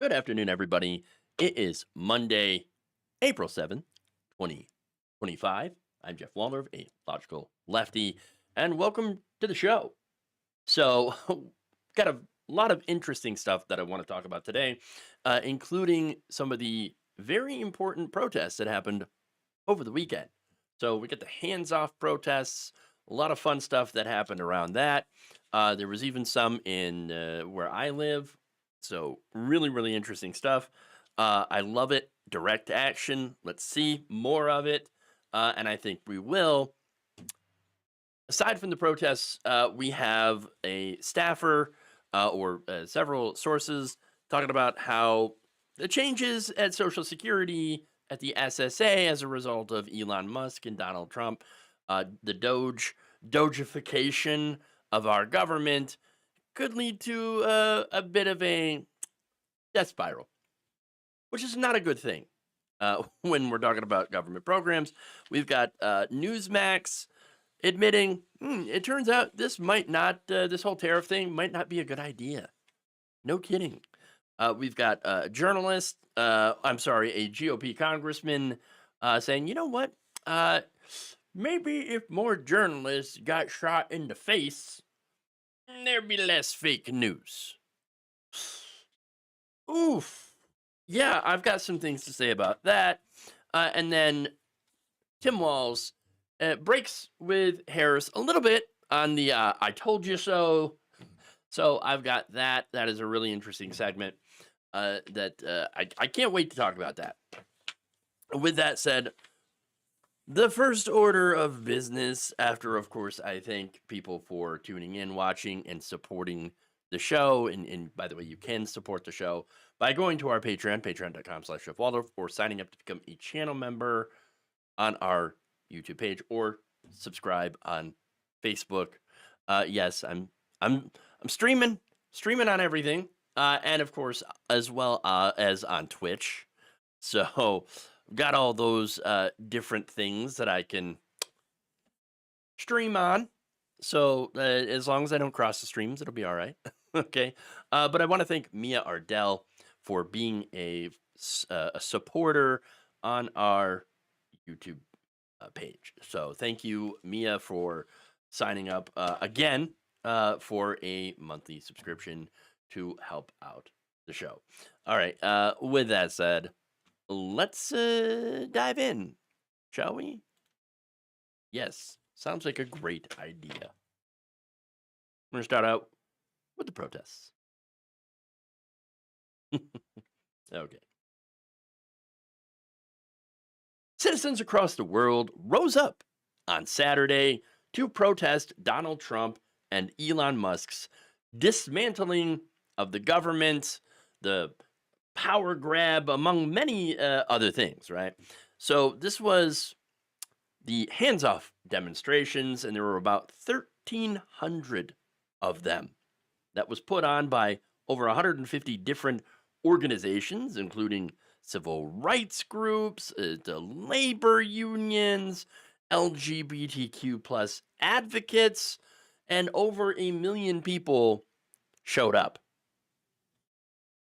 Good afternoon, everybody. It is Monday, April 7th, 2025. I'm Jeff Waldorf, a logical lefty, and welcome to the show. So, got a lot of interesting stuff that I want to talk about today, including some of the very important protests that happened over the weekend. So, we got the hands off protests, a lot of fun stuff that happened around that. There was even some in where I live. So, really, really interesting stuff. I love it. Direct action. Let's see more of it. And I think we will. Aside from the protests, we have a staffer or several sources talking about how the changes at Social Security at the SSA as a result of Elon Musk and Donald Trump, the Dogification of our government could lead to a bit of a death spiral, which is not a good thing when we're talking about government programs. We've got Newsmax admitting it turns out this might not, this whole tariff thing might not be a good idea. No kidding. We've got a journalist, I'm sorry, a GOP congressman saying, you know what? Maybe if more journalists got shot in the face, there'd be less fake news. Oof. Yeah, I've got some things to say about that. And then Tim Walz breaks with Harris a little bit on the I told you so. So I've got that. That is a really interesting segment I can't wait to talk about that. With that said, the first order of business, after, of course, I thank people for tuning in, watching, and supporting the show. And by the way, you can support the show by going to our Patreon, patreon.com/jeffwaldorf, or signing up to become a channel member on our YouTube page or subscribe on Facebook. Yes, I'm streaming on everything, and of course, as well as on Twitch. So got all those different things that I can stream on. So as long as I don't cross the streams, it'll be all right. Okay. But I want to thank Mia Ardell for being a supporter on our YouTube page. So thank you, Mia, for signing up again for a monthly subscription to help out the show. All right. With that said, let's dive in, shall we? Yes, sounds like a great idea. I'm going to start out with the protests. Okay. Citizens across the world rose up on Saturday to protest Donald Trump and Elon Musk's dismantling of the government, the power grab, among many other things, right? So this was the hands-off demonstrations, and there were about 1,300 of them that was put on by over 150 different organizations, including civil rights groups, the labor unions, LGBTQ plus advocates, and over 1 million people showed up.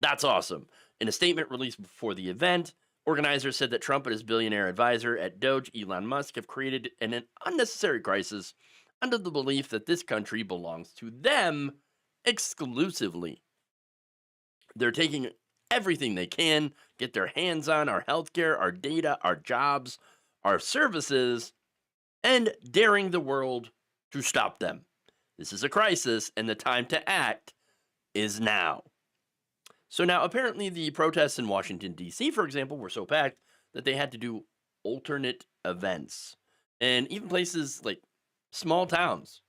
That's awesome. In a statement released before the event, organizers said that Trump and his billionaire advisor at Doge, Elon Musk, have created an unnecessary crisis under the belief that this country belongs to them exclusively. They're taking everything they can, get their hands on our healthcare, our data, our jobs, our services, and daring the world to stop them. This is a crisis, and the time to act is now. So now, apparently, the protests in Washington, D.C., for example, were so packed that they had to do alternate events. And even places like small towns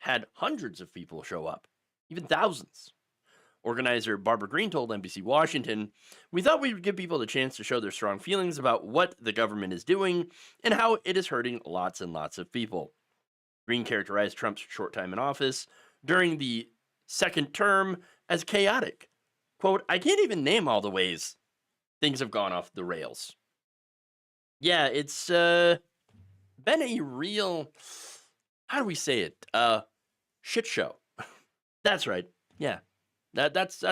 had hundreds of people show up, even thousands. Organizer Barbara Green told NBC Washington, "We thought we would give people the chance to show their strong feelings about what the government is doing and how it is hurting lots and lots of people." Green characterized Trump's short time in office during the second term as chaotic. Quote, "I can't even name all the ways things have gone off the rails." Yeah, it's been a real, how do we say it? Shit show. That's right. Yeah. That's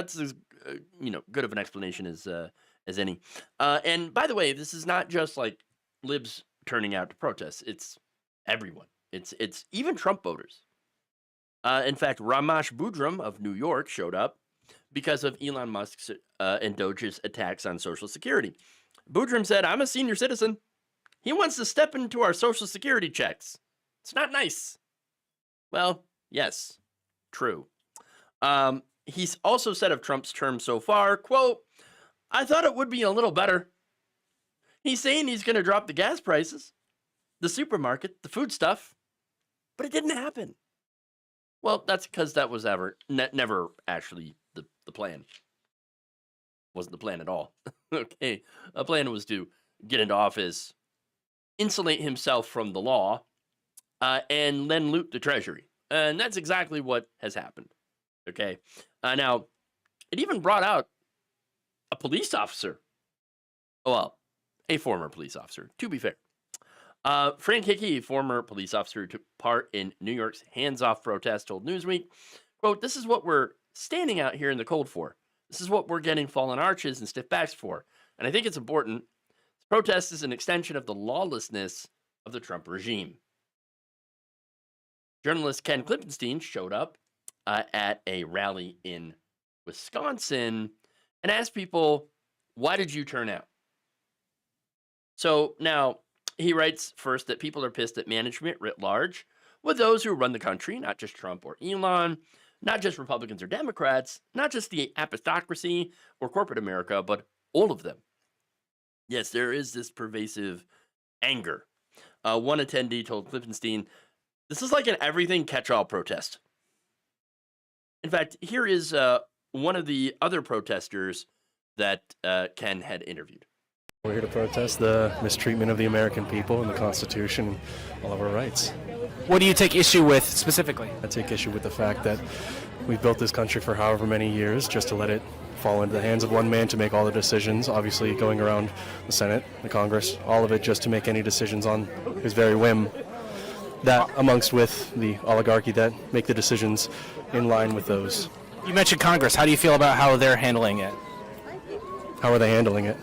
good of an explanation as any. And by the way, this is not just like libs turning out to protest. It's everyone. It's even Trump voters. In fact, Ramesh Budram of New York showed up because of Elon Musk's and Doge's attacks on Social Security. Budram said, "I'm a senior citizen. He wants to step into our Social Security checks. It's not nice." Well, yes, true. He's also said of Trump's term so far, quote, "I thought it would be a little better." He's saying he's going to drop the gas prices, the supermarket, the food stuff, but it didn't happen. Well, that's because that was never actually the plan. Wasn't the plan at all. Okay, the plan was to get into office, insulate himself from the law, and then loot the treasury. And that's exactly what has happened. Okay, now it even brought out a police officer. Well, a former police officer, to be fair. Frank Hickey, former police officer who took part in New York's hands-off protest, told Newsweek, quote, "This is what we're standing out here in the cold for. This is what we're getting fallen arches and stiff backs for. And I think it's important. This protest is an extension of the lawlessness of the Trump regime." Journalist Ken Klippenstein showed up at a rally in Wisconsin and asked people, "Why did you turn out?" So now he writes first that people are pissed at management writ large, with those who run the country, not just Trump or Elon, not just Republicans or Democrats, not just the apostocracy or corporate America, but all of them. Yes, there is this pervasive anger. One attendee told Klippenstein, "This is like an everything catch-all protest." In fact, here is one of the other protesters that Ken had interviewed. We're here to protest the mistreatment of the American people and the Constitution and all of our rights. What do you take issue with specifically? I take issue with the fact that we've built this country for however many years just to let it fall into the hands of one man to make all the decisions, obviously going around the Senate, the Congress, all of it just to make any decisions on his very whim. That amongst with the oligarchy that make the decisions in line with those. You mentioned Congress. How do you feel about how they're handling it? How are they handling it?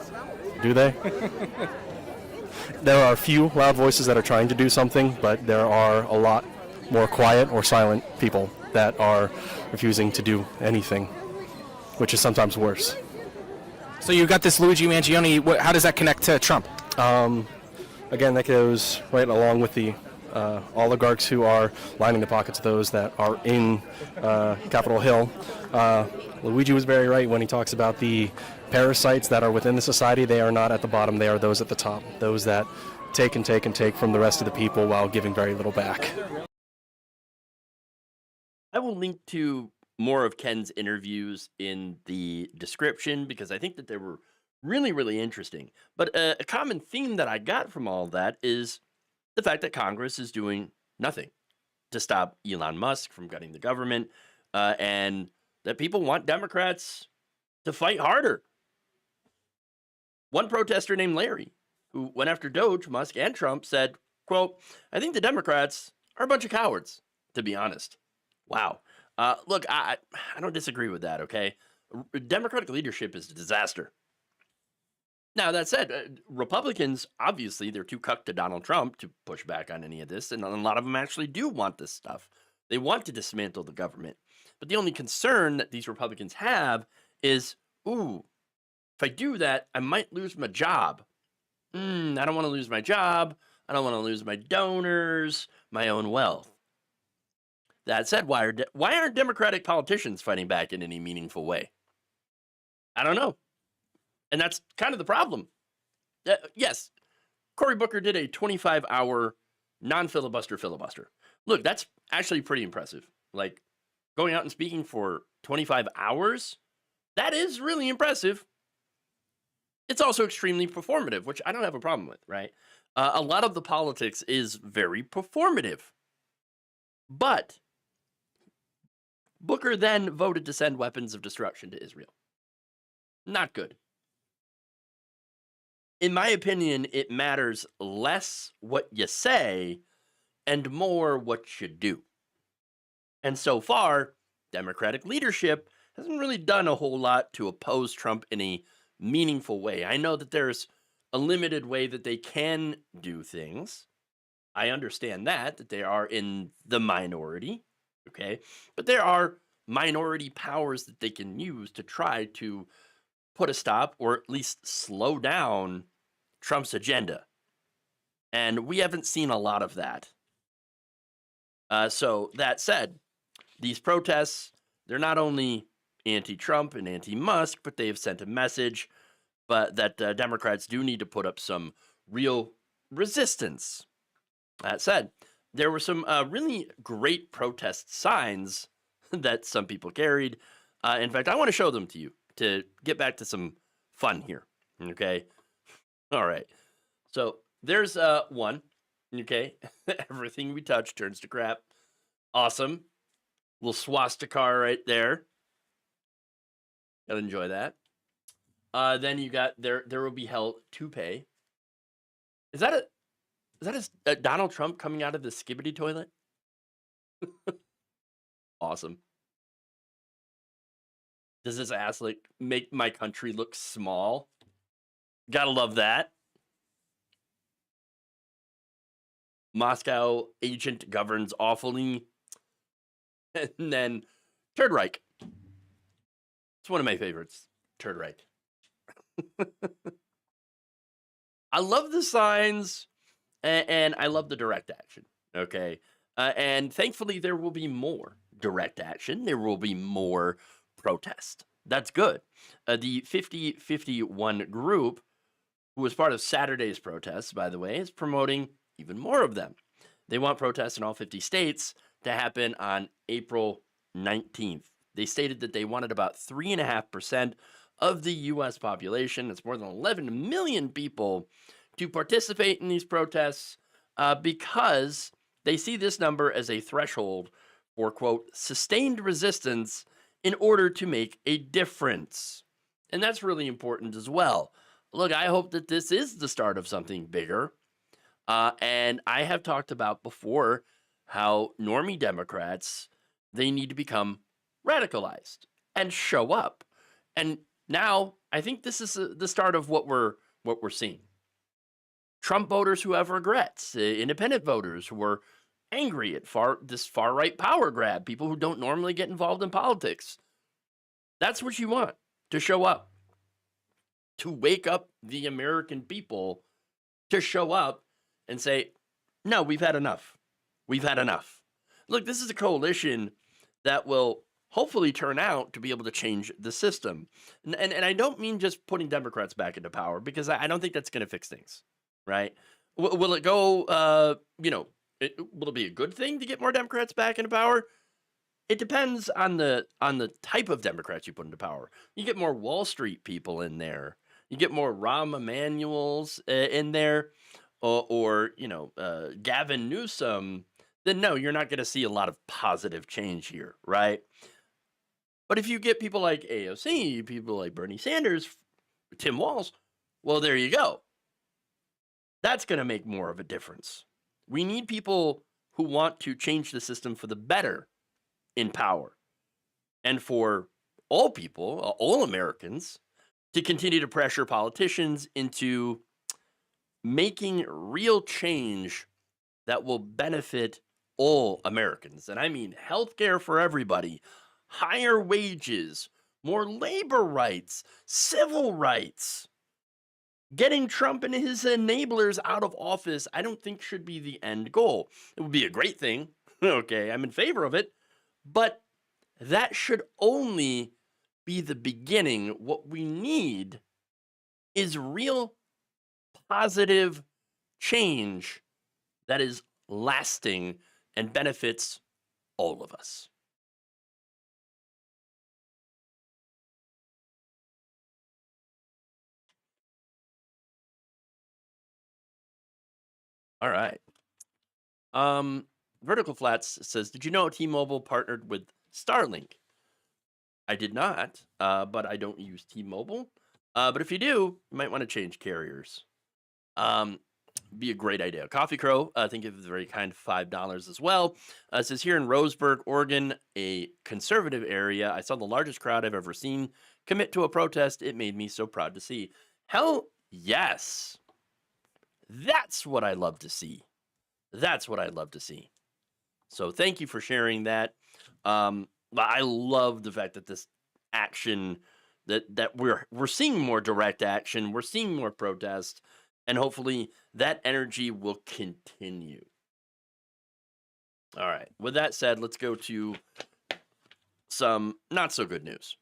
Do they? There are a few loud voices that are trying to do something, but there are a lot more quiet or silent people that are refusing to do anything, which is sometimes worse. So you got this Luigi Mangione. How does that connect to Trump? Again, that goes right along with the oligarchs who are lining the pockets of those that are in Capitol Hill. Luigi was very right when he talks about the parasites that are within the society. They are not at the bottom, they are those at the top, those that take and take and take from the rest of the people while giving very little back. I will link to more of Ken's interviews in the description because I think that they were really, really interesting. But a common theme that I got from all of that is the fact that Congress is doing nothing to stop Elon Musk from gutting the government, and that people want Democrats to fight harder. One protester named Larry, who went after Doge, Musk, and Trump, said, quote, "I think the Democrats are a bunch of cowards, to be honest." Wow. Look, I don't disagree with that, okay? Democratic leadership is a disaster. Now, that said, Republicans, obviously, they're too cucked to Donald Trump to push back on any of this, and a lot of them actually do want this stuff. They want to dismantle the government. But the only concern that these Republicans have is, ooh, if I do that, I might lose my job. I don't want to lose my job. I don't want to lose my donors, my own wealth. That said, why aren't Democratic politicians fighting back in any meaningful way? I don't know. And that's kind of the problem. Yes, Cory Booker did a 25-hour non-filibuster filibuster. Look, that's actually pretty impressive. Like, going out and speaking for 25 hours, that is really impressive. It's also extremely performative, which I don't have a problem with, right? A lot of the politics is very performative. But Booker then voted to send weapons of destruction to Israel. Not good. In my opinion, it matters less what you say and more what you do. And so far, Democratic leadership hasn't really done a whole lot to oppose Trump in a meaningful way. I know that there's a limited way that they can do things. I understand that they are in the minority, okay? But there are minority powers that they can use to try to put a stop or at least slow down Trump's agenda. And we haven't seen a lot of that. So that said, these protests, they're not only anti-Trump and anti-Musk, but they have sent a message but that Democrats do need to put up some real resistance. That said, there were some really great protest signs that some people carried. In fact, I want to show them to you to get back to some fun here. Okay. All right. So there's one. Okay. Everything we touch turns to crap. Awesome. Little swastika right there. Gotta enjoy that. Then you got there will be hell to pay. Is that a Donald Trump coming out of the skibbity toilet? Awesome. Does this ass like make my country look small? Gotta love that. Moscow agent governs awfully. And then Third Reich. It's one of my favorites. Third Reich. I love the signs and I love the direct action. Okay. And thankfully, there will be more direct action. There will be more protest. That's good. The 5051 group, who was part of Saturday's protests, by the way, is promoting even more of them. They want protests in all 50 states to happen on April 19th. They stated that they wanted about 3.5% of the U.S. population, it's more than 11 million people, to participate in these protests because they see this number as a threshold for, quote, sustained resistance in order to make a difference. And that's really important as well. Look, I hope that this is the start of something bigger. And I have talked about before how normie Democrats, they need to become radicalized and show up. And now, I think this is the start of what we're seeing. Trump voters who have regrets, independent voters who are angry at this far right power grab, people who don't normally get involved in politics. That's what you want to show up, to wake up the American people, to show up and say, no, we've had enough. We've had enough. Look, this is a coalition that will hopefully turn out to be able to change the system. And I don't mean just putting Democrats back into power, because I don't think that's going to fix things, right? Will it go, will it be a good thing to get more Democrats back into power? It depends on the type of Democrats you put into power. You get more Wall Street people in there. You get more Rahm Emanuels in there, or Gavin Newsom, then no, you're not going to see a lot of positive change here, right? But if you get people like AOC, people like Bernie Sanders, Tim Walz, well, there you go. That's going to make more of a difference. We need people who want to change the system for the better in power, and for all people, all Americans, to continue to pressure politicians into making real change that will benefit all Americans. And I mean healthcare for everybody, higher wages, more labor rights, civil rights. Getting Trump and his enablers out of office, I don't think should be the end goal. It would be a great thing. Okay, I'm in favor of it. But that should only be the beginning. What we need is real positive change that is lasting and benefits all of us. All right. Vertical Flats says, did you know T-Mobile partnered with Starlink? I did not, but I don't use T-Mobile. But if you do, you might want to change carriers. be a great idea. Coffee Crow, I think it's very kind, $5 as well. Says here in Roseburg, Oregon, a conservative area, I saw the largest crowd I've ever seen commit to a protest. It made me so proud to see. Hell yes. That's what I love to see. That's what I'd love to see. So thank you for sharing that. I love the fact that this action that we're seeing more direct action, we're seeing more protest, and hopefully that energy will continue. All right. With that said, let's go to some not so good news.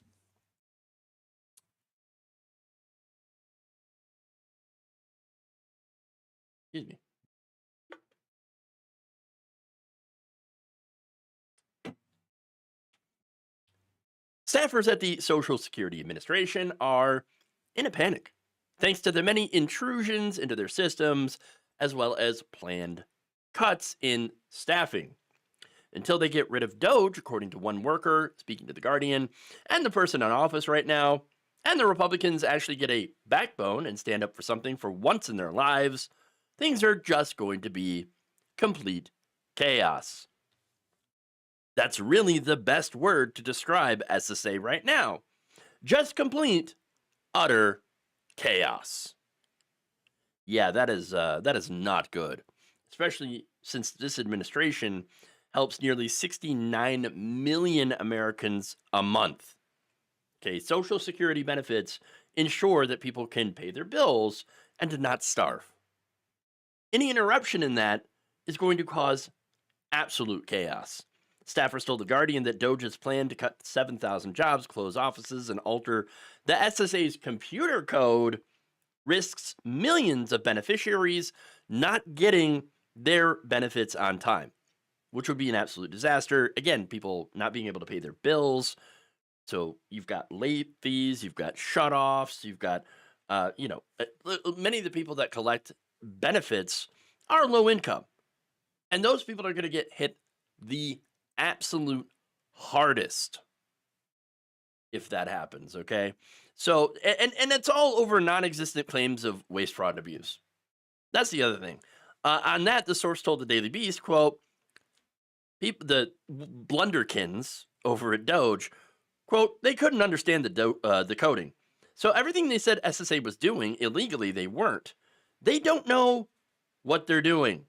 Excuse me. Staffers at the Social Security Administration are in a panic, thanks to the many intrusions into their systems, as well as planned cuts in staffing. Until they get rid of Doge, according to one worker speaking to The Guardian, and the person in office right now, and the Republicans actually get a backbone and stand up for something for once in their lives, things are just going to be complete chaos. That's really the best word to describe SSA right now. Just complete, utter chaos. Yeah, that is not good, especially since this administration helps nearly 69 million Americans a month. Okay, Social Security benefits ensure that people can pay their bills and to not starve. Any interruption in that is going to cause absolute chaos. Staffers told The Guardian that Doge's plan to cut 7,000 jobs, close offices, and alter the SSA's computer code risks millions of beneficiaries not getting their benefits on time, which would be an absolute disaster. Again, people not being able to pay their bills. So you've got late fees, you've got shutoffs, you've got, many of the people that collect benefits are low income. And those people are going to get hit the absolute hardest if that happens, okay? So, and it's all over non-existent claims of waste, fraud, and abuse. That's the other thing. On that, the source told the Daily Beast, quote, the blunderkins over at Doge, quote, they couldn't understand the coding. So everything they said SSA was doing illegally, they weren't. They don't know what they're doing.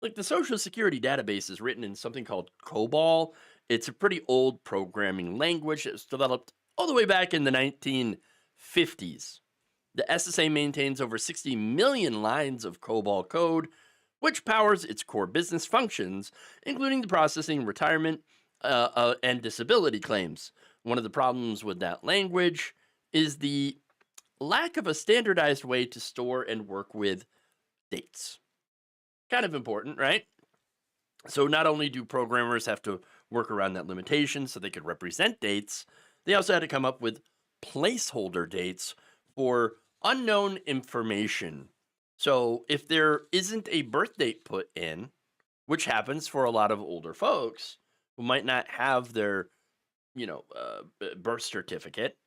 Like, the Social Security database is written in something called COBOL. It's a pretty old programming language that was developed all the way back in the 1950s. The SSA maintains over 60 million lines of COBOL code, which powers its core business functions, including the processing, retirement, and disability claims. One of the problems with that language is the lack of a standardized way to store and work with dates. Kind of important, right? So not only do programmers have to work around that limitation so they could represent dates, they also had to come up with placeholder dates for unknown information. So if there isn't a birth date put in, which happens for a lot of older folks who might not have their, birth certificate,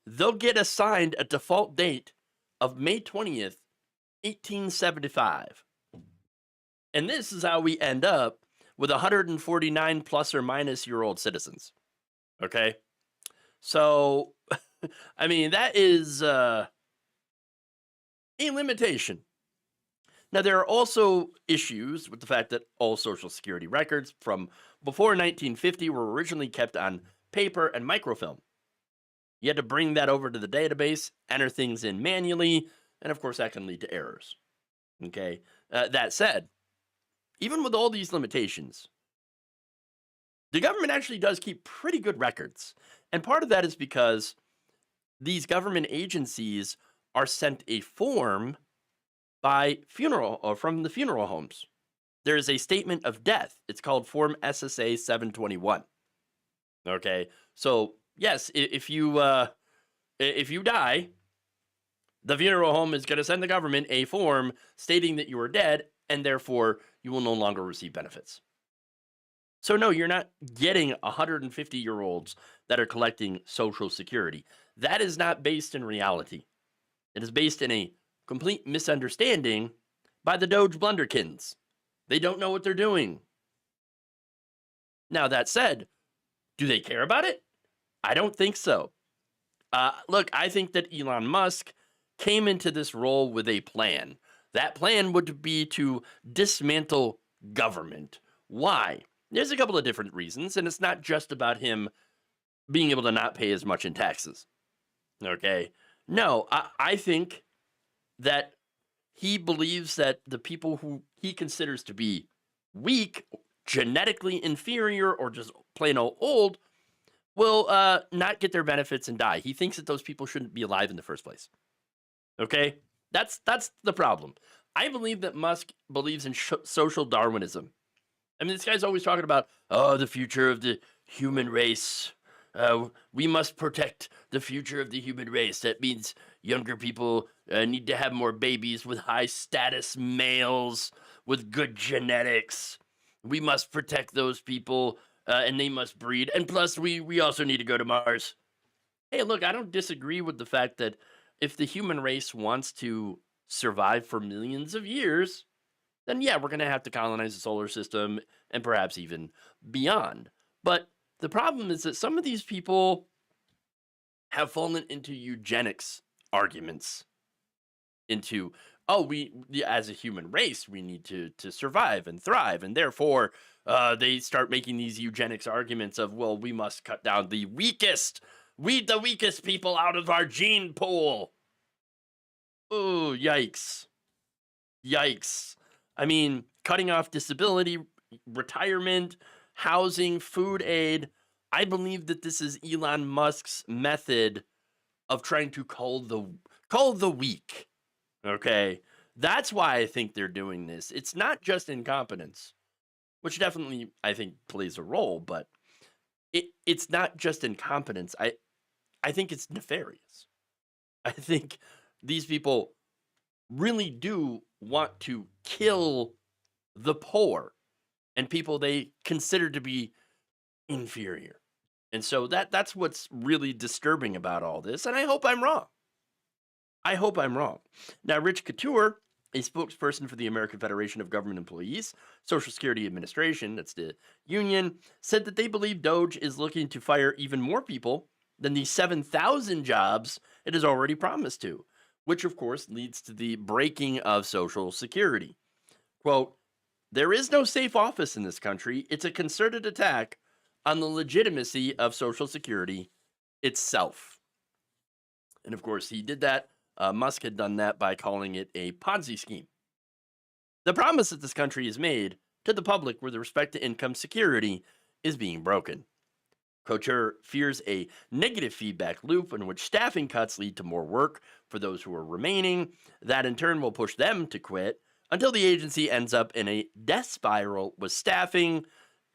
they'll get assigned a default date of May 20th, 1875. And this is how we end up with 149 plus or minus year old citizens. Okay? So, I mean, that is a limitation. Now, there are also issues with the fact that all Social Security records from before 1950 were originally kept on paper and microfilm. You had to bring that over to the database, enter things in manually, and of course that can lead to errors. Okay? That said, even with all these limitations, the government actually does keep pretty good records. And part of that is because these government agencies are sent a form by from the funeral homes. There is a statement of death. It's called Form SSA 721. Okay, so yes, if you die, the funeral home is going to send the government a form stating that you are dead, and therefore you will no longer receive benefits. So no, you're not getting 150-year-olds that are collecting Social Security. That is not based in reality. It is based in a complete misunderstanding by the Doge blunderkins. They don't know what they're doing. Now, that said, do they care about it? I don't think so. Look, I think that Elon Musk came into this role with a plan. That plan would be to dismantle government. Why? There's a couple of different reasons, and it's not just about him being able to not pay as much in taxes. Okay? No, I think that he believes that the people who he considers to be weak, genetically inferior, or just plain old will not get their benefits and die. He thinks that those people shouldn't be alive in the first place. Okay? That's the problem. I believe that Musk believes in social Darwinism. I mean, this guy's always talking about, the future of the human race. We must protect the future of the human race. That means younger people need to have more babies with high status males with good genetics. We must protect those people and they must breed. And plus, we also need to go to Mars. Hey, look, I don't disagree with the fact that if the human race wants to survive for millions of years, then yeah, we're going to have to colonize the solar system and perhaps even beyond. But the problem is that some of these people have fallen into eugenics arguments, into, as a human race, we need to survive and thrive. And therefore, they start making these eugenics arguments of, well, we must cut down the weakest, weed the weakest people out of our gene pool. Oh, yikes. Yikes. I mean, cutting off disability, retirement, housing, food aid. I believe that this is Elon Musk's method of trying to cull the weak. Okay? That's why I think they're doing this. It's not just incompetence, which definitely I think plays a role, but it's not just incompetence. I think it's nefarious. I think these people really do want to kill the poor and people they consider to be inferior. And so that's what's really disturbing about all this. And I hope I'm wrong. I hope I'm wrong. Now, Rich Couture, a spokesperson for the American Federation of Government Employees, Social Security Administration, that's the union, said that they believe Doge is looking to fire even more people than the 7,000 jobs it has already promised to, which of course leads to the breaking of Social Security. Quote, "There is no safe office in this country. It's a concerted attack on the legitimacy of Social Security itself." And of course, he did that. Musk had done that by calling it a Ponzi scheme. The promise that this country has made to the public with respect to income security is being broken. Couture fears a negative feedback loop in which staffing cuts lead to more work for those who are remaining. That in turn will push them to quit until the agency ends up in a death spiral with staffing,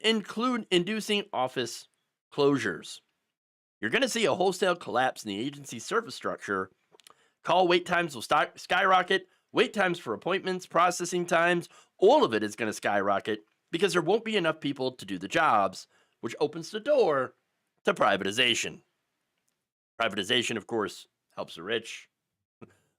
inducing office closures. You're going to see a wholesale collapse in the agency's service structure. Call wait times will skyrocket. Wait times for appointments, processing times, all of it is going to skyrocket because there won't be enough people to do the jobs, which opens the door to privatization. Privatization, of course, helps the rich.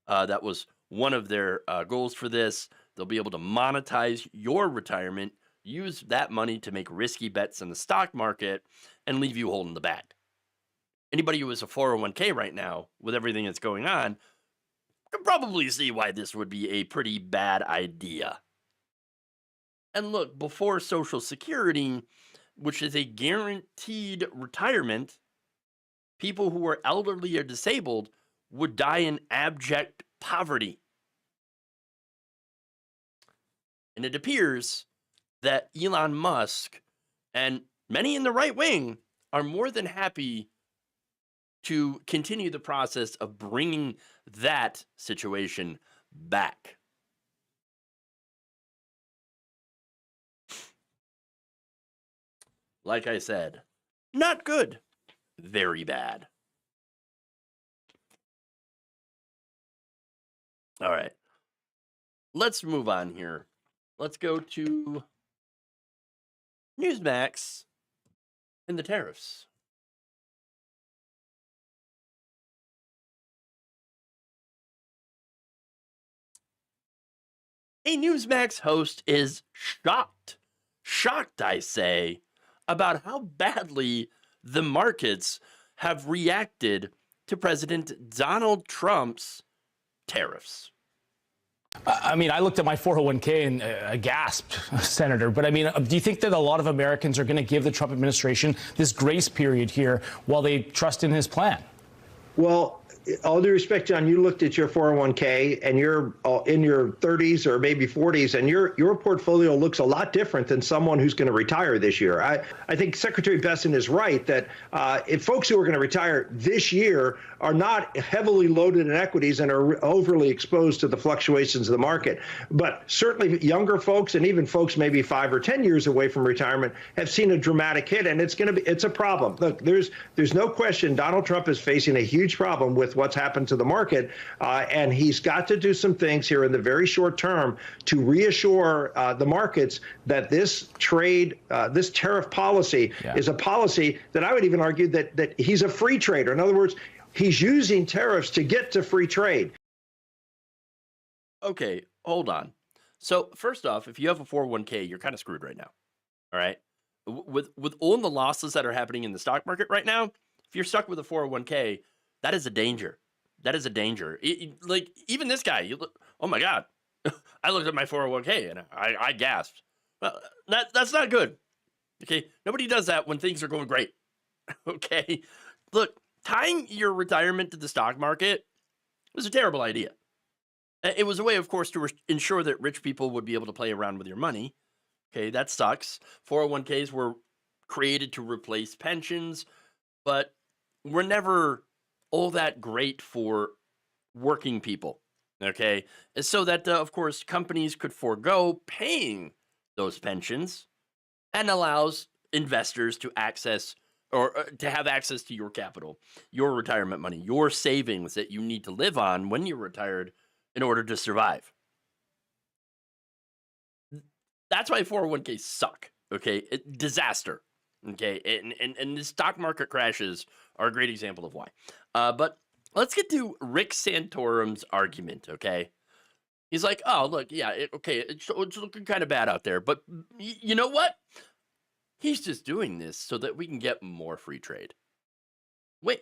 That was one of their goals for this. They'll be able to monetize your retirement, use that money to make risky bets in the stock market, and leave you holding the bag. Anybody who has a 401k right now, with everything that's going on, can probably see why this would be a pretty bad idea. And look, before Social Security, which is a guaranteed retirement, people who are elderly or disabled would die in abject poverty. And it appears that Elon Musk and many in the right wing are more than happy to continue the process of bringing that situation back. Like I said, not good, very bad. All right, let's move on here. Let's go to Newsmax and the tariffs. A Newsmax host is shocked, I say, about how badly the markets have reacted to President Donald Trump's tariffs. I mean, I looked at my 401k and I gasped, Senator. But I mean, do you think that a lot of Americans are going to give the Trump administration this grace period here while they trust in his plan? Well, all due respect, John, you looked at your 401k and you're in your 30s or maybe 40s, and your portfolio looks a lot different than someone who's going to retire this year. I think Secretary Besson is right that if folks who are going to retire this year are not heavily loaded in equities and are overly exposed to the fluctuations of the market. But certainly younger folks and even folks maybe 5 or 10 years away from retirement have seen a dramatic hit, and it's a problem. Look, there's no question Donald Trump is facing a huge problem with what's happened to the market, and he's got to do some things here in the very short term to reassure the markets that this tariff policy is a policy that I would even argue that he's a free trader. In other words, he's using tariffs to get to free trade. Okay, hold on. So first off, if you have a 401k, you're kind of screwed right now. All right. With all the losses that are happening in the stock market right now, if you're stuck with a 401k, that is a danger. That is a danger. Like even this guy, oh my God, I looked at my 401k and I gasped. Well, that's not good. Okay, nobody does that when things are going great. Okay, look, tying your retirement to the stock market was a terrible idea. It was a way, of course, to ensure that rich people would be able to play around with your money. Okay, that sucks. 401ks were created to replace pensions, but were never all that great for working people. Okay, so that, of course, companies could forego paying those pensions and allows investors to access or to have access to your capital, your retirement money, your savings that you need to live on when you're retired in order to survive. That's why 401ks suck, okay? Disaster, okay? And the stock market crashes are a great example of why. But let's get to Rick Santorum's argument, okay? He's like, oh, look, yeah, it's looking kind of bad out there. But you know what? He's just doing this so that we can get more free trade. Wait,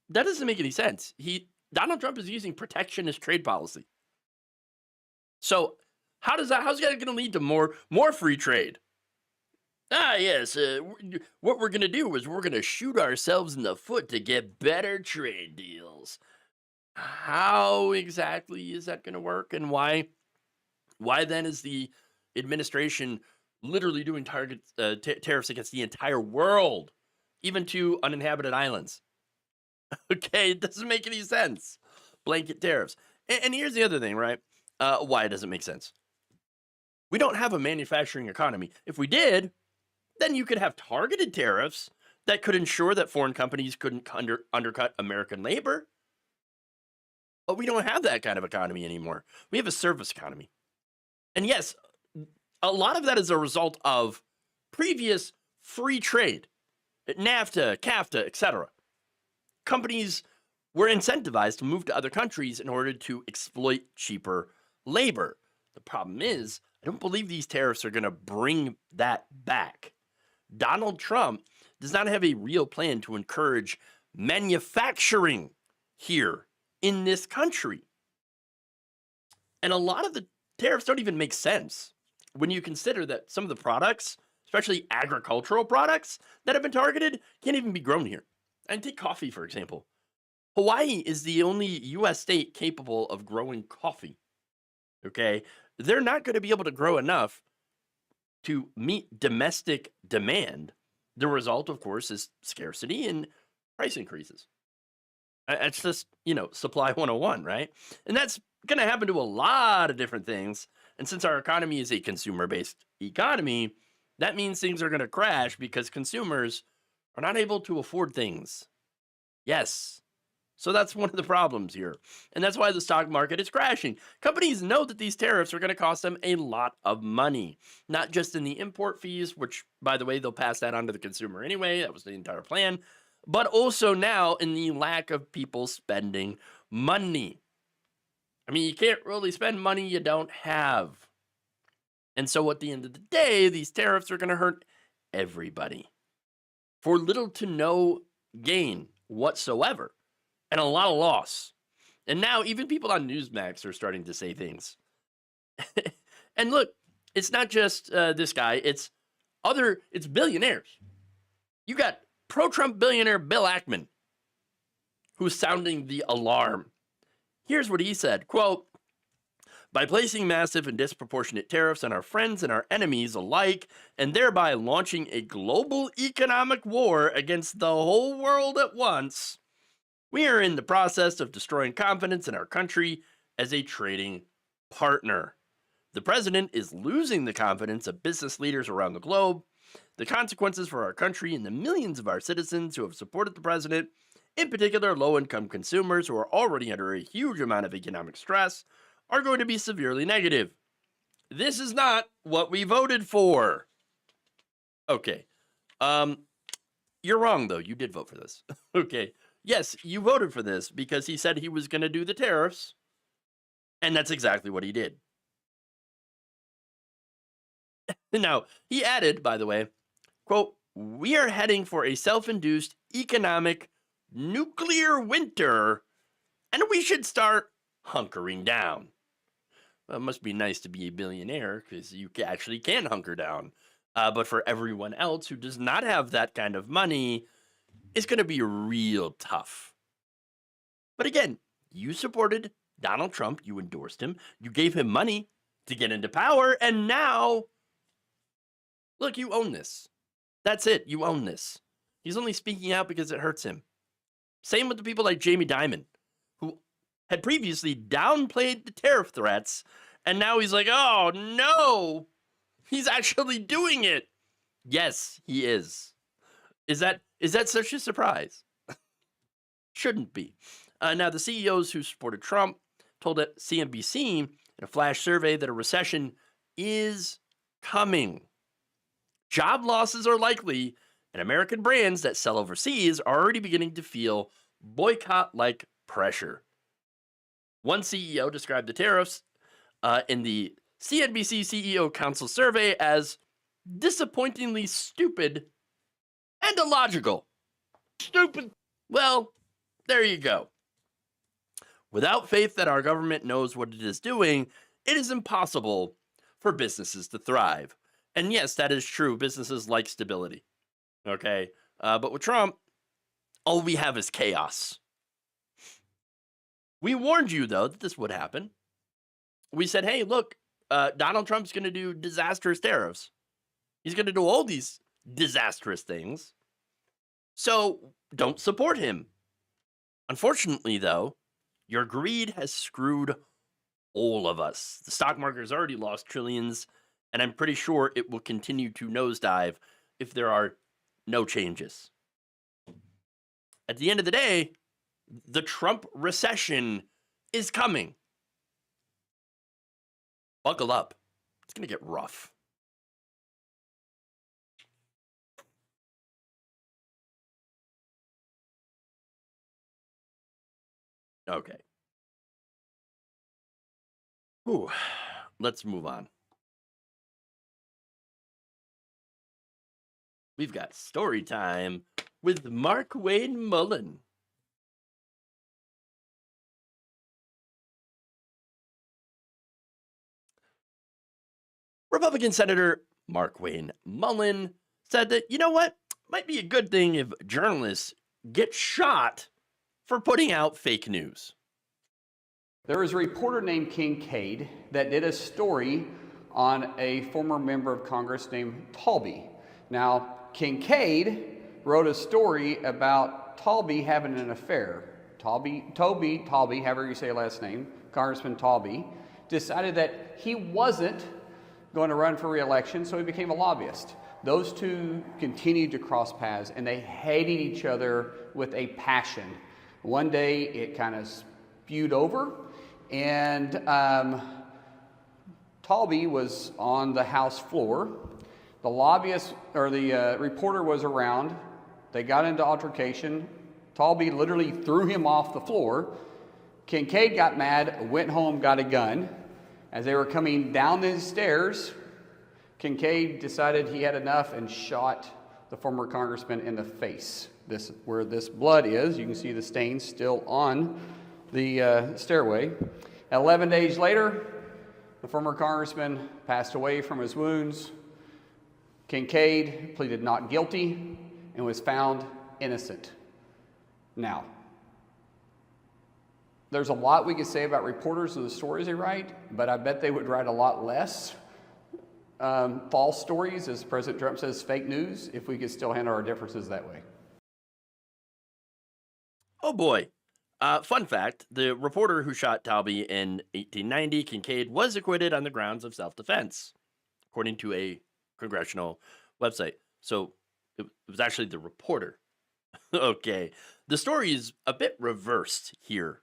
that doesn't make any sense. Donald Trump is using protectionist trade policy. So how's that going to lead to more free trade? Yes, what we're going to do is we're going to shoot ourselves in the foot to get better trade deals. How exactly is that going to work, and why then is the administration literally doing tariffs against the entire world, even to uninhabited islands? Okay, it doesn't make any sense. Blanket tariffs. And here's the other thing, right? Why it doesn't make sense. We don't have a manufacturing economy. If we did, then you could have targeted tariffs that could ensure that foreign companies couldn't undercut American labor. But we don't have that kind of economy anymore. We have a service economy. And yes, a lot of that is a result of previous free trade, NAFTA, CAFTA, etc. Companies were incentivized to move to other countries in order to exploit cheaper labor. The problem is, I don't believe these tariffs are going to bring that back. Donald Trump does not have a real plan to encourage manufacturing here in this country. And a lot of the tariffs don't even make sense when you consider that some of the products, especially agricultural products that have been targeted, can't even be grown here. And take coffee, for example. Hawaii is the only U.S. state capable of growing coffee. Okay? They're not going to be able to grow enough to meet domestic demand. The result, of course, is scarcity and price increases. It's just, supply 101, right? And that's going to happen to a lot of different things. And since our economy is a consumer-based economy, that means things are going to crash because consumers are not able to afford things. Yes. So that's one of the problems here. And that's why the stock market is crashing. Companies know that these tariffs are going to cost them a lot of money, not just in the import fees, which, by the way, they'll pass that on to the consumer anyway. That was the entire plan. But also now in the lack of people spending money. I mean, you can't really spend money you don't have. And so at the end of the day, these tariffs are going to hurt everybody for little to no gain whatsoever and a lot of loss. And now even people on Newsmax are starting to say things. And look, it's not just this guy, it's billionaires. You got pro-Trump billionaire Bill Ackman, who's sounding the alarm. Here's what he said, quote, "By placing massive and disproportionate tariffs on our friends and our enemies alike, and thereby launching a global economic war against the whole world at once, we are in the process of destroying confidence in our country as a trading partner. The president is losing the confidence of business leaders around the globe. The consequences for our country and the millions of our citizens who have supported the president, in particular low-income consumers who are already under a huge amount of economic stress, are going to be severely negative. This is not what we voted for." Okay. You're wrong, though. You did vote for this. Okay. Yes, you voted for this because he said he was going to do the tariffs, and that's exactly what he did. Now, he added, by the way, quote, "We are heading for a self-induced economic nuclear winter, and we should start hunkering down." Well, it must be nice to be a billionaire because you actually can hunker down. But for everyone else who does not have that kind of money, it's going to be real tough. But again, you supported Donald Trump. You endorsed him. You gave him money to get into power. And now, look, you own this. That's it. You own this. He's only speaking out because it hurts him. Same with the people like Jamie Dimon, who had previously downplayed the tariff threats, and now he's like, oh no, he's actually doing it. Yes, he is. Is that such a surprise? Shouldn't be. Now, the CEOs who supported Trump told CNBC in a flash survey that a recession is coming. Job losses are likely, and American brands that sell overseas are already beginning to feel boycott-like pressure. One CEO described the tariffs in the CNBC CEO Council survey as disappointingly stupid and illogical. Stupid. Well, there you go. Without faith that our government knows what it is doing, it is impossible for businesses to thrive. And yes, that is true. Businesses like stability. Okay? But with Trump, all we have is chaos. We warned you, though, that this would happen. We said, hey, look, Donald Trump's going to do disastrous tariffs. He's going to do all these disastrous things. So don't support him. Unfortunately, though, your greed has screwed all of us. The stock market has already lost trillions, and I'm pretty sure it will continue to nosedive if there are no changes. At the end of the day, the Trump recession is coming. Buckle up. It's going to get rough. Okay. Ooh, let's move on. We've got story time with Mark Wayne Mullen. Republican Senator Mark Wayne Mullen said that, you know what, might be a good thing if journalists get shot for putting out fake news. There was a reporter named Kincaid that did a story on a former member of Congress named Talby. Now, Kincaid wrote a story about Talby having an affair. Talby, however you say last name, Congressman Talby, decided that he wasn't going to run for re-election, so he became a lobbyist. Those two continued to cross paths, and they hated each other with a passion. One day, it kind of spewed over, and Talby was on the House floor. The lobbyist, or the reporter was around. They got into altercation. Talby literally threw him off the floor. Kincaid got mad, went home, got a gun. As they were coming down the stairs, Kincaid decided he had enough and shot the former congressman in the face. Where this blood is, you can see the stains still on the stairway. 11 days later, the former congressman passed away from his wounds. Kincaid pleaded not guilty and was found innocent. Now, there's a lot we could say about reporters and the stories they write, but I bet they would write a lot less false stories, as President Trump says, fake news, if we could still handle our differences that way. Oh boy. Fun fact, the reporter who shot Talby in 1890, Kincaid, was acquitted on the grounds of self-defense, according to a congressional website. So it was actually the reporter. Okay. The story is a bit reversed here.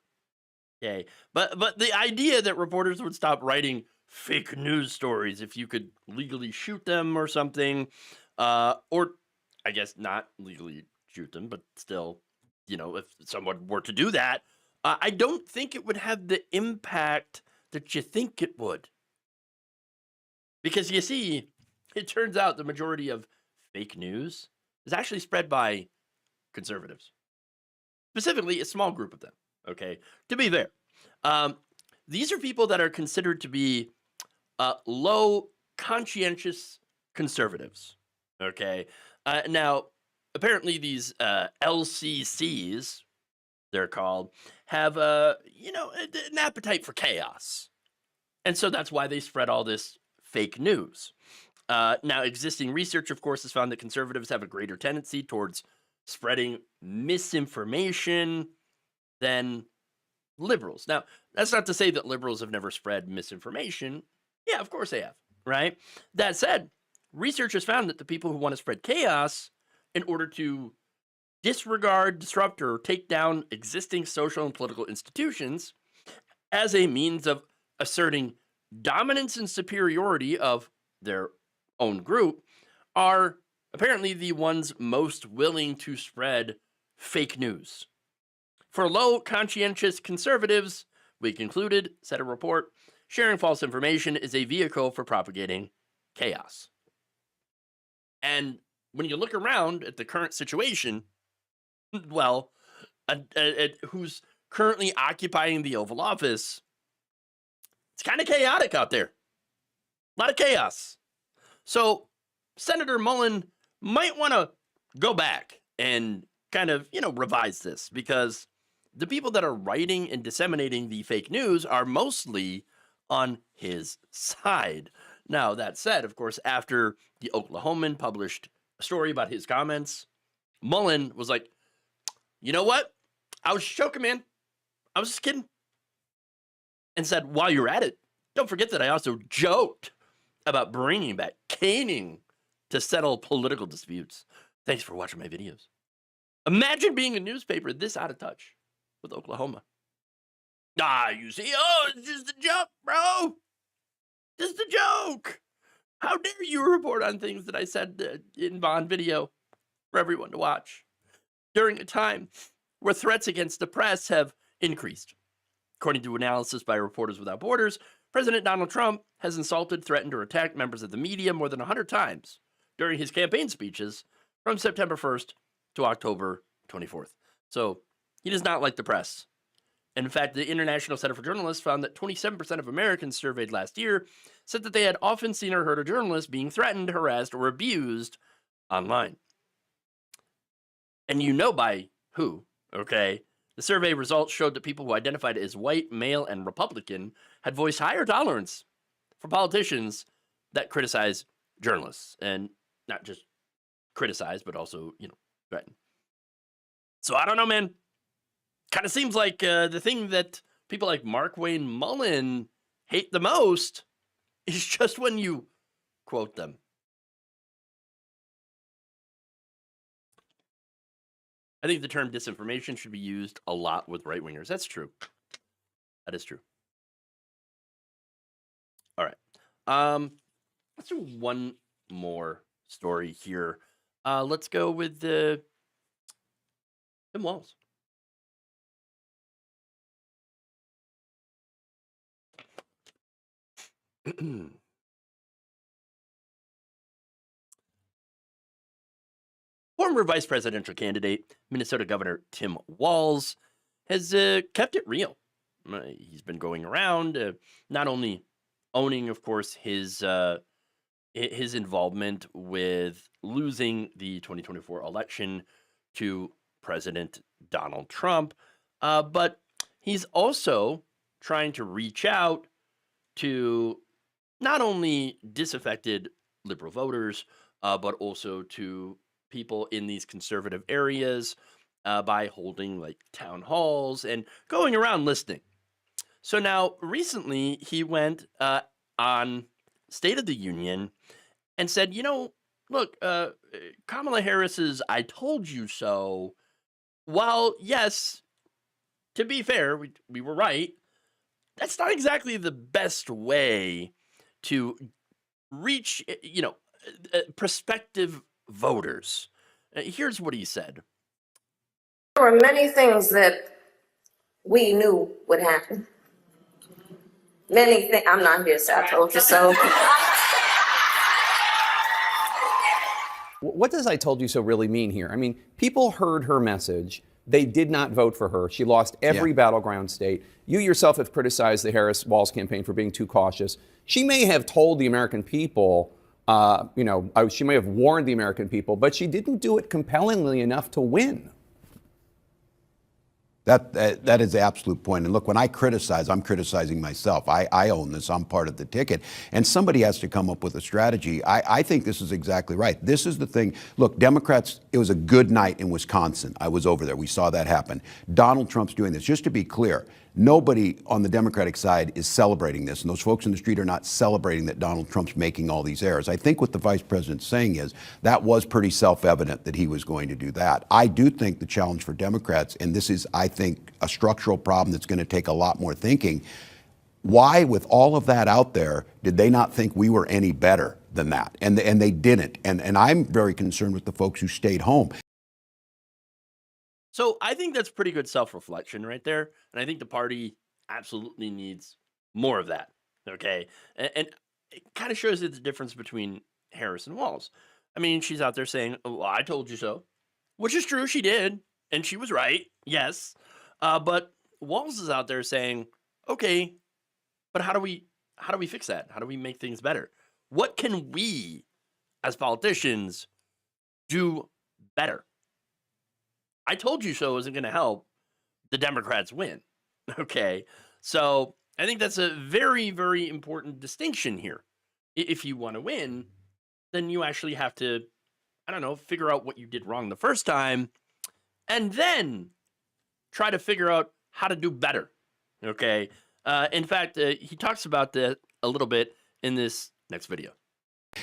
Okay. But the idea that reporters would stop writing fake news stories if you could legally shoot them or something, or I guess not legally shoot them, but still, if someone were to do that, I don't think it would have the impact that you think it would. Because you see, it turns out the majority of fake news is actually spread by conservatives, specifically a small group of them. Okay, to be fair, these are people that are considered to be low conscientious conservatives. Okay, now apparently these LCCs, they're called, have an appetite for chaos, and so that's why they spread all this fake news. Now, existing research, of course, has found that conservatives have a greater tendency towards spreading misinformation than liberals. Now, that's not to say that liberals have never spread misinformation. Yeah, of course they have, right? That said, research has found that the people who want to spread chaos in order to disregard, disrupt, or take down existing social and political institutions as a means of asserting dominance and superiority of their own group are apparently the ones most willing to spread fake news. For low conscientious conservatives, we concluded, said a report, sharing false information is a vehicle for propagating chaos. And when you look around at the current situation, well, who's currently occupying the Oval Office, it's kind of chaotic out there. A lot of chaos. So Senator Mullen might want to go back and kind of, revise this, because the people that are writing and disseminating the fake news are mostly on his side. Now, that said, of course, after the Oklahoman published a story about his comments, Mullen was like, you know what? I was joking, man. I was just kidding. And said, while you're at it, don't forget that I also joked about bringing back caning to settle political disputes. Thanks for watching my videos. Imagine being a newspaper this out of touch with Oklahoma. You see, it's just a joke, bro. Just a joke. How dare you report on things that I said in Bond video for everyone to watch during a time where threats against the press have increased. According to analysis by Reporters Without Borders, President Donald Trump has insulted, threatened, or attacked members of the media more than 100 times during his campaign speeches from September 1st to October 24th. So he does not like the press. In fact, the International Center for Journalists found that 27% of Americans surveyed last year said that they had often seen or heard a journalist being threatened, harassed, or abused online. And you know by who, okay? The survey results showed that people who identified as white, male, and Republican had voiced higher tolerance for politicians that criticize journalists. And not just criticize, but also, threaten. So I don't know, man. Kind of seems like the thing that people like Mark Wayne Mullen hate the most is just when you quote them. I think the term disinformation should be used a lot with right-wingers. That's true. That is true. All right. Let's do one more story here. Let's go with Tim Walz. former vice presidential candidate, Minnesota Governor Tim Walz, has kept it real. He's been going around, not only owning, of course, his involvement with losing the 2024 election to President Donald Trump, but he's also trying to reach out to not only disaffected liberal voters, but also to people in these conservative areas by holding like town halls and going around listening. So now, recently, he went on State of the Union and said, look, Kamala Harris's "I told you so," while, yes, to be fair, we were right, that's not exactly the best way to reach, prospective voters. Here's what he said. There were many things that we knew would happen. Many things. I'm not here, so I told you so. What does "I told you so" really mean here? I mean, people heard her message. They did not vote for her. She lost every battleground state. You yourself have criticized the Harris-Walz campaign for being too cautious. She may have told the American people, she may have warned the American people, but she didn't do it compellingly enough to win. That is the absolute point. And look, when I criticize, I'm criticizing myself. I own this. I'm part of the ticket. And somebody has to come up with a strategy. I think this is exactly right. This is the thing. Look, Democrats, it was a good night in Wisconsin. I was over there. We saw that happen. Donald Trump's doing this. Just to be clear, nobody on the Democratic side is celebrating this. And those folks in the street are not celebrating that Donald Trump's making all these errors. I think what the vice president's saying is that was pretty self-evident that he was going to do that. I do think the challenge for Democrats, and this is, I think, a structural problem that's going to take a lot more thinking. Why, with all of that out there, did they not think we were any better than that? And they didn't. And I'm very concerned with the folks who stayed home. So I think that's pretty good self-reflection right there. And I think the party absolutely needs more of that. Okay. And it kind of shows you the difference between Harris and Walz. I mean, she's out there saying, "Oh, well, I told you so," which is true. She did. And she was right. Yes. But Walz is out there saying, okay, but how do we fix that? How do we make things better? What can we as politicians do better? "I told you so" isn't going to help the Democrats win. Okay. So I think that's a very, very important distinction here. If you want to win, then you actually have to, figure out what you did wrong the first time and then try to figure out how to do better. Okay. In fact, he talks about that a little bit in this next video.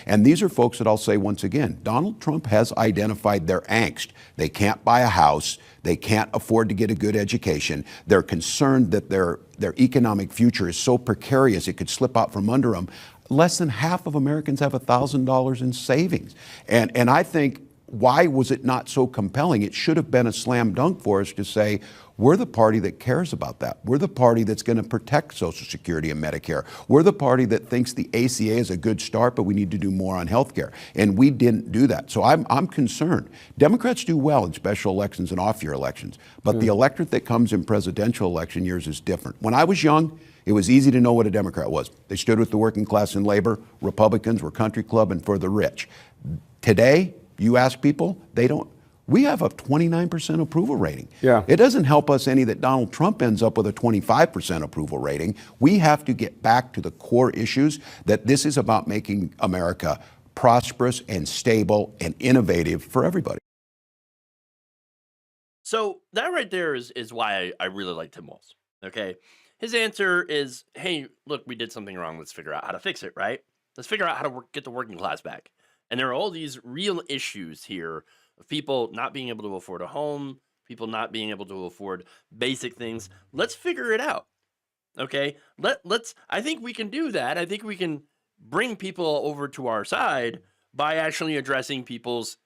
And these are folks that I'll say once again, Donald Trump has identified their angst. They can't buy a house. They can't afford to get a good education. They're concerned that their economic future is so precarious it could slip out from under them. Less than half of Americans have $1,000 in savings. And I think, why was it not so compelling? It should have been a slam dunk for us to say, we're the party that cares about that. We're the party that's going to protect Social Security and Medicare. We're the party that thinks the ACA is a good start, but we need to do more on health care. And we didn't do that. So I'm concerned. Democrats do well in special elections and off-year elections, but the electorate that comes in presidential election years is different. When I was young, it was easy to know what a Democrat was. They stood with the working class and labor. Republicans were country club and for the rich. Today, you ask people, they don't. We have a 29% approval rating. Yeah. It doesn't help us any that Donald Trump ends up with a 25% approval rating. We have to get back to the core issues, that this is about making America prosperous and stable and innovative for everybody. So that right there is why I really like Tim Walz. Okay. His answer is, hey, look, we did something wrong. Let's figure out how to fix it, right? Let's figure out how to get the working class back. And there are all these real issues here of people not being able to afford a home, people not being able to afford basic things. Let's figure it out. Okay? I think we can do that. I think we can bring people over to our side by actually addressing people's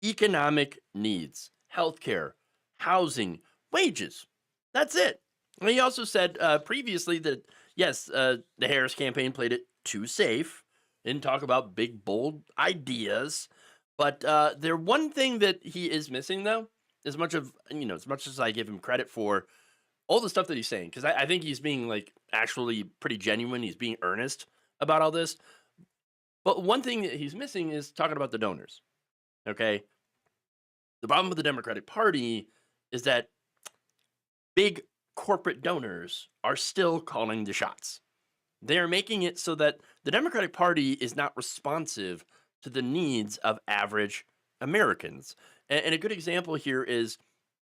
economic needs, healthcare, housing, wages. That's it. And he also said previously that, yes, the Harris campaign played it too safe, didn't talk about big, bold ideas. But there one thing that he is missing, though, as much as I give him credit for all the stuff that he's saying, because I think he's being like actually pretty genuine. He's being earnest about all this. But one thing that he's missing is talking about the donors. Okay, the problem with the Democratic Party is that big corporate donors are still calling the shots. They're making it so that the Democratic Party is not responsive to the needs of average Americans. And a good example here is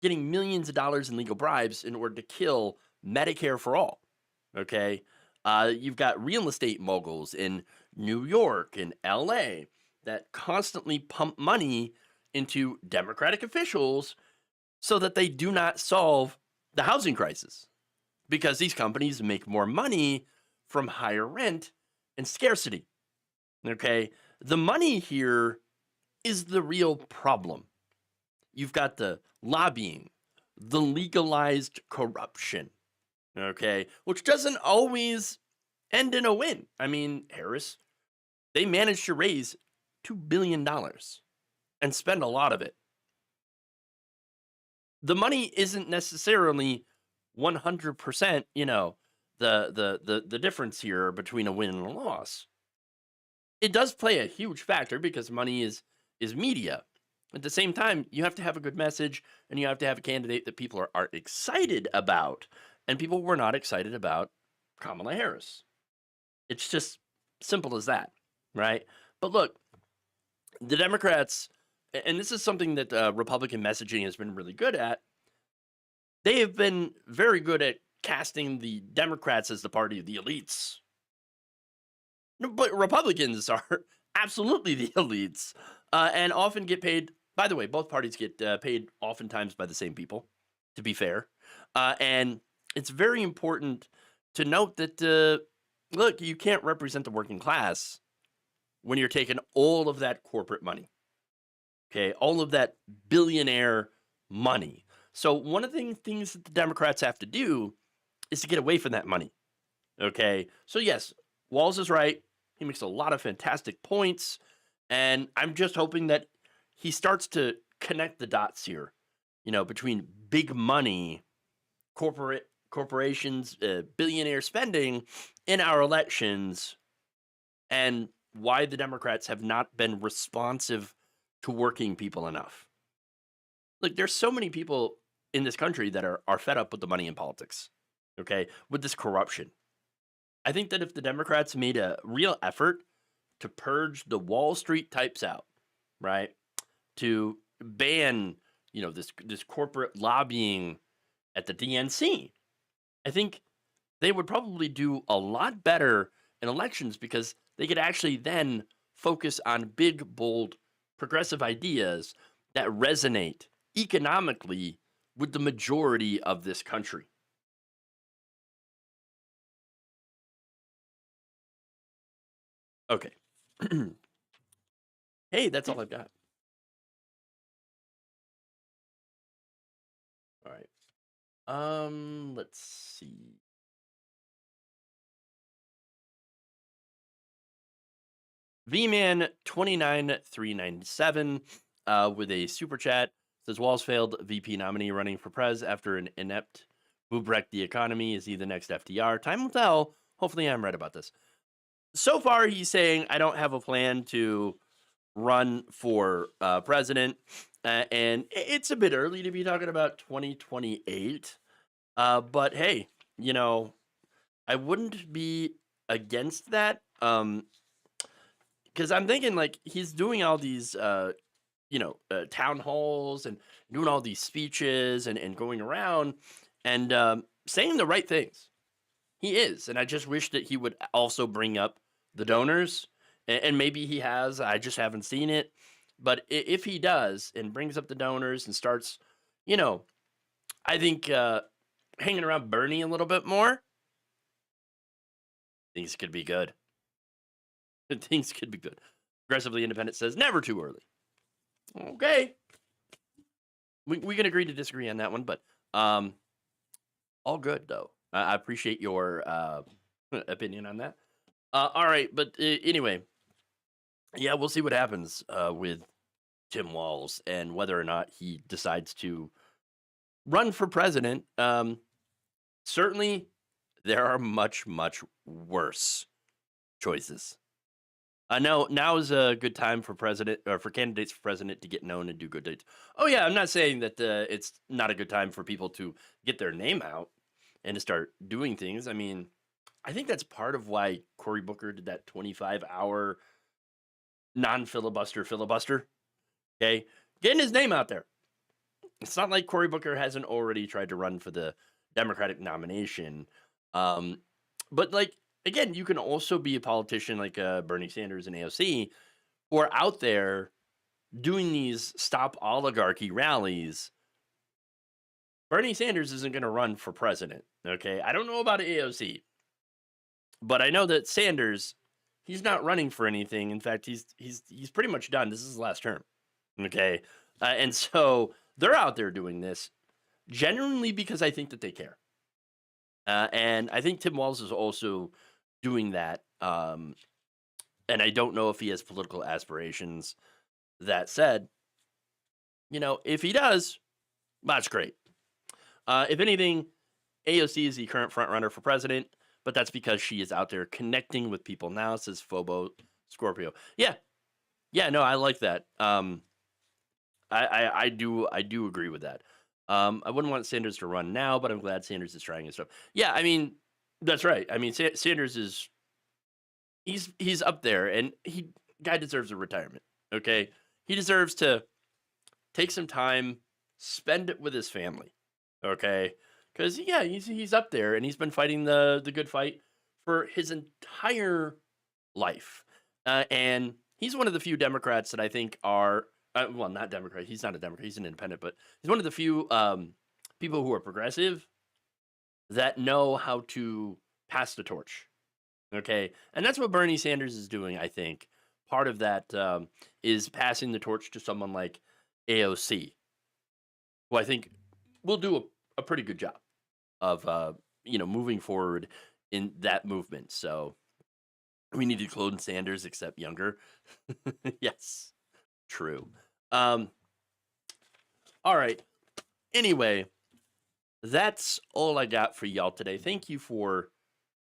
getting millions of dollars in legal bribes in order to kill Medicare for all. Okay. You've got real estate moguls in New York and LA that constantly pump money into Democratic officials so that they do not solve the housing crisis, because these companies make more money from higher rent and scarcity. Okay. The money here is the real problem. You've got the lobbying, the legalized corruption, okay, which doesn't always end in a win. I mean, Harris, they managed to raise $2 billion and spend a lot of it. The money isn't necessarily 100%, the difference here between a win and a loss. It does play a huge factor because money is media. At the same time, you have to have a good message and you have to have a candidate that people are excited about. And people were not excited about Kamala Harris. It's just simple as that, right? But look, the Democrats, and this is something that Republican messaging has been really good at, they have been very good at casting the Democrats as the party of the elites. But Republicans are absolutely the elites and often get paid. By the way, both parties get paid oftentimes by the same people, to be fair. And it's very important to note that, look, you can't represent the working class when you're taking all of that corporate money. Okay, all of that billionaire money. So one of the things that the Democrats have to do is to get away from that money. Okay, so yes, Walz is right. He makes a lot of fantastic points. And I'm just hoping that he starts to connect the dots here, between big money, corporations, billionaire spending in our elections, and why the Democrats have not been responsive to working people enough. Look, there's so many people in this country that are fed up with the money in politics, okay, with this corruption. I think that if the Democrats made a real effort to purge the Wall Street types out, right, to ban, this corporate lobbying at the DNC, I think they would probably do a lot better in elections because they could actually then focus on big, bold, progressive ideas that resonate economically with the majority of this country. Okay. Hey, that's all I've got. All right. Let's see. VMan 29397 with a super chat says Walz failed VP nominee running for prez after an inept move wrecked the economy. Is he the next FDR? Time will tell. Hopefully I'm right about this. So far, he's saying, I don't have a plan to run for president. And it's a bit early to be talking about 2028. But hey, I wouldn't be against that. Because I'm thinking, like, he's doing all these, town halls and doing all these speeches and going around and saying the right things. He is. And I just wish that he would also bring up the donors. And maybe he has. I just haven't seen it. But if he does and brings up the donors and starts, I think hanging around Bernie a little bit more, things could be good. Things could be good. Progressively Independent says never too early. Okay. We can agree to disagree on that one, but all good, though. I appreciate your opinion on that. All right, but anyway, yeah, we'll see what happens with Tim Walz and whether or not he decides to run for president. Certainly, there are much, much worse choices. I know now is a good time for president or for candidates for president to get known and do good deeds. Oh yeah, I'm not saying that it's not a good time for people to get their name out and to start doing things. I mean, I think that's part of why Cory Booker did that 25-hour non-filibuster filibuster. Okay, getting his name out there. It's not like Cory Booker hasn't already tried to run for the Democratic nomination. But like, again, you can also be a politician like Bernie Sanders and AOC who are out there doing these stop oligarchy rallies. Bernie Sanders isn't going to run for president. Okay. I don't know about AOC, but I know that Sanders, he's not running for anything. In fact, he's pretty much done. This is his last term. Okay. And so they're out there doing this genuinely because I think that they care. And I think Tim Walz is also doing that. And I don't know if he has political aspirations. That said, if he does, that's great. If anything, AOC is the current frontrunner for president, but that's because she is out there connecting with people now, says Phobo Scorpio. Yeah, no, I like that. I do agree with that. I wouldn't want Sanders to run now, but I'm glad Sanders is trying and stuff. Yeah, I mean, that's right. I mean, Sanders is he's up there, and guy deserves a retirement. Okay, he deserves to take some time, spend it with his family. Okay, because yeah, he's up there, and he's been fighting the good fight for his entire life, and he's one of the few Democrats that I think are. Well, not Democrat. He's not a Democrat. He's an independent, but he's one of the few people who are progressive that know how to pass the torch. Okay, and that's what Bernie Sanders is doing. I think part of that is passing the torch to someone like AOC, who I think will do a pretty good job of moving forward in that movement. So we need to clone Sanders except younger. Yes, true. All right. Anyway, that's all I got for y'all today. Thank you for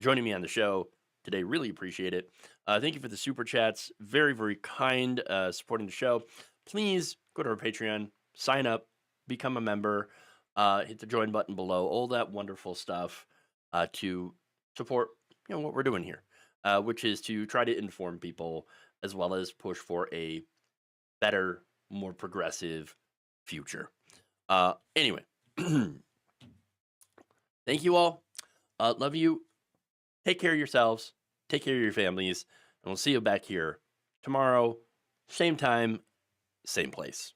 joining me on the show today. Really appreciate it. Thank you for the super chats. Very, very kind supporting the show. Please go to our Patreon, sign up, become a member, hit the join button below, all that wonderful stuff to support what we're doing here, which is to try to inform people as well as push for a better, more progressive future. Anyway, thank you all. Love you. Take care of yourselves. Take care of your families. And we'll see you back here tomorrow. Same time, same place.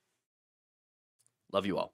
Love you all.